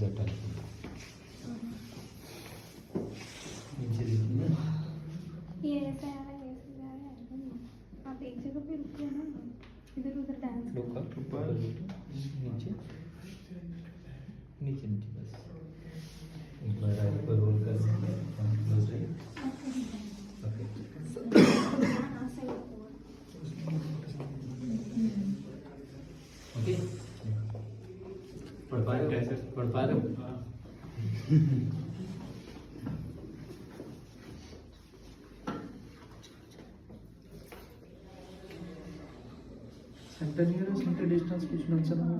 बेटा नीचे देखिए ना, ये ऐसा आ रहा है, ऐसे जा रहा है। आप एक जगह पे रुके हैं ना, इधर उधर डांस रुका ऊपर नीचे नीचे नीचे बस एक बार राइट पर रोल कर क्लोज रही ओके ओके पढ़ पा रहे हो सेंटर नियर सेंटर डिस्टेंस कुछ मेंशन हुआ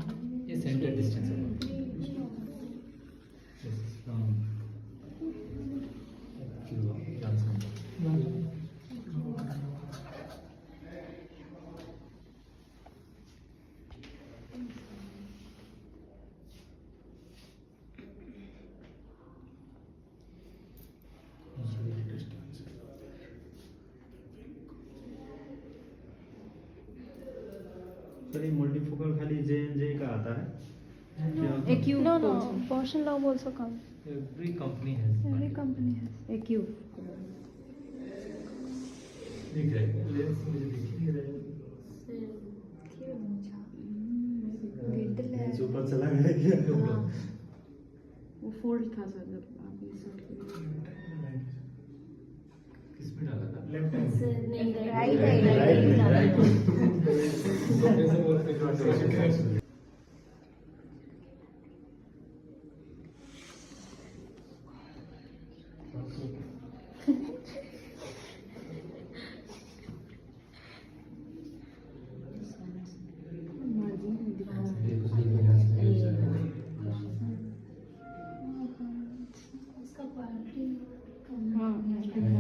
ये सेंटर डिस्टेंस है फ्रॉम जॉनसन सर ये मल्टीफोकल खाली जे का आता है AQ No, no. Bausch and Lomb also come. Every company has Every one. company has. AQ दिख रहा है लेंस मुझे दिख नहीं रहा है लेंस ऊपर चला गया क्या वो फोल्ड था सर जब आप ये सब किस में डाला था लेफ्ट हैंड Right. ऐसे बोलते हैं हाँ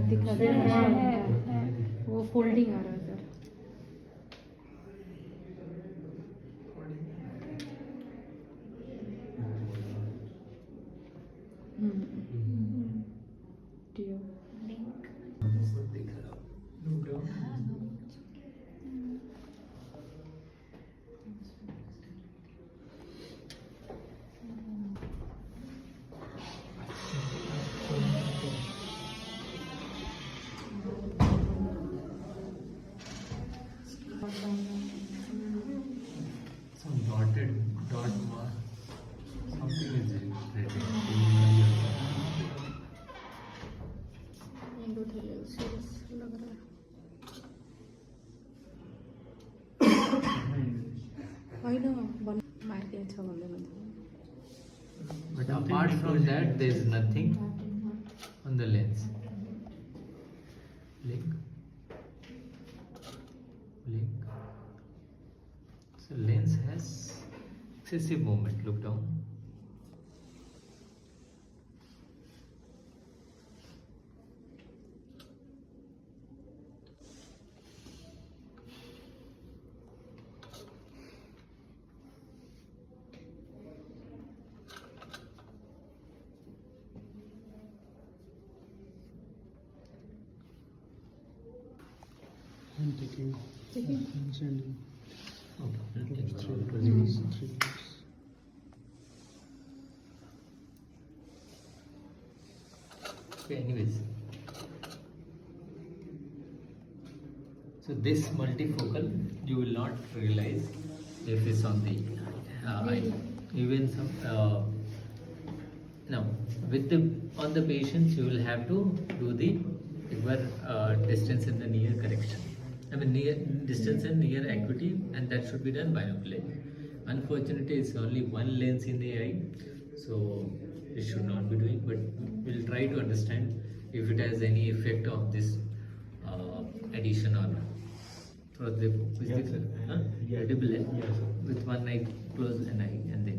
दिखा दे वो फोल्डिंग आ रहा है सर टीओ दिख रहा some dotted dot mark something is written serious लग रहा है. वही ना मार के अच्छा बंदे में but apart from that there is nothing on the lens blink so lens has excessive movement look down I'm taking sending okay. three Okay, anyways so this multifocal you will not realize if it's on the eye even some now with the on the patients you will have to do the distance in the near correction I mean near distance and near acuity and that should be done binocularly unfortunately it's only one lens in the eye so it should not be doing but we'll try to understand if it has any effect of this addition or not. So the Yes, sir. Yes. readable lens Yes, sir. with one eye close an eye and then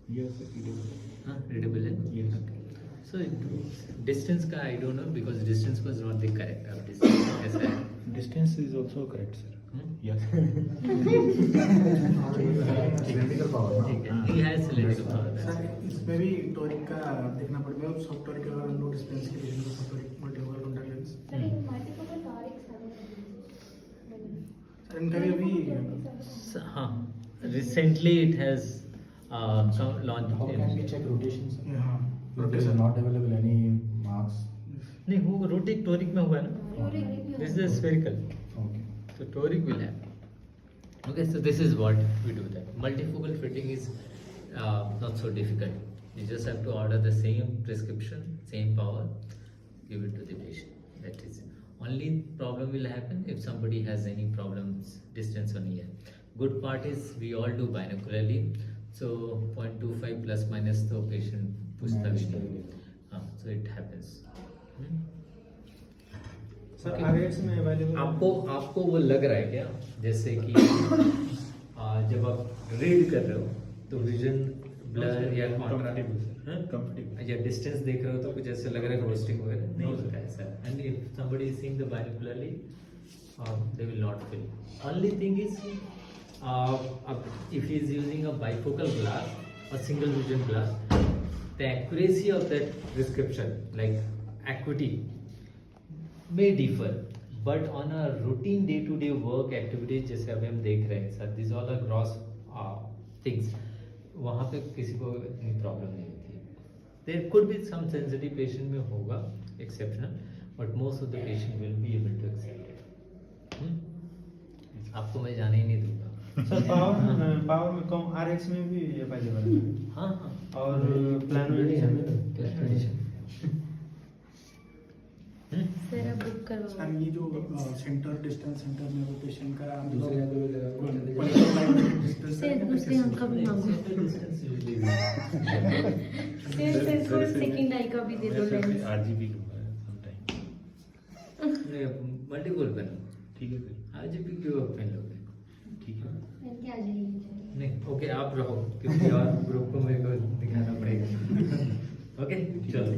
yes it readable lens Yes. okay. So distance ka I don't know because distance was not the correct distance as I distance is also correct sir yes cylindrical power ठीक है he has cylindrical power that's sir it. इसमें भी toric का देखना पड़ेगा soft toric का लो distance के लिए soft toric multifocal contact lens sir ये मल्टीफोकल टॉरिक्स है. सर इनका भी अभी हाँ Recently it has come launched. How can we check rotations? हाँ If okay there is sir not available any marks. नहीं वो रोटिक टोरिक में हुआ ना. This is spherical. Okay. So toric will have. Okay, so this is what we do that. Multifocal fitting is not so difficult. You just have to order the same prescription, same power, give it to the patient. That is. Only problem will happen if somebody has any problems distance on ear. Good part is we all do binocularly, so 0.25 plus minus the patient पूछता भी नहीं. So it happens. Sir RX में available आपको वो लग रहा है क्या जैसे कि जब आप रीड कर रहे हो तो विजन ब्लर या कंफर्टेबल या डिस्टेंस देख रहे हो तो कुछ ऐसे लग रहा है रोस्टिंग वगैरह नहीं होता है sir. And if somebody is seeing the binocularly they will not feel. Only thing is if he is using a bifocal glass or single vision glass, the accuracy of that prescription like acuity may differ, but on a routine day to day work activities जैसे अभी हम देख रहे हैं sir, these all are gross things, वहाँ पे किसी को इतनी प्रॉब्लम नहीं होती है. There could be some sensitive patient में होगा exceptional, but most of the patient will be able to accept it. आपको मैं जाने ही नहीं दूंगा. सर पावर में कम आरएक्स में भी अवेलेबल है. हाँ हाँ. और प्लान एडिशन में सर आप बुक करवाओ. सर ये जो सेंटर डिस्टेंस सेंटर में रोटेशन का दूसरे जगह पे लगा सर दूसरे अंक का भी मांगो. सर को सेकंड आई का भी दे दो लेंस. आरजीबी का समटाइम मल्टीपल पेन. ठीक है सर. आरजीबी क्यों पेन लोगे? ठीक है. क्या जाइए नहीं ओके आप रहो क्योंकि और ग्रुप को मेरे को दिखाना पड़ेगा. ओके चलो.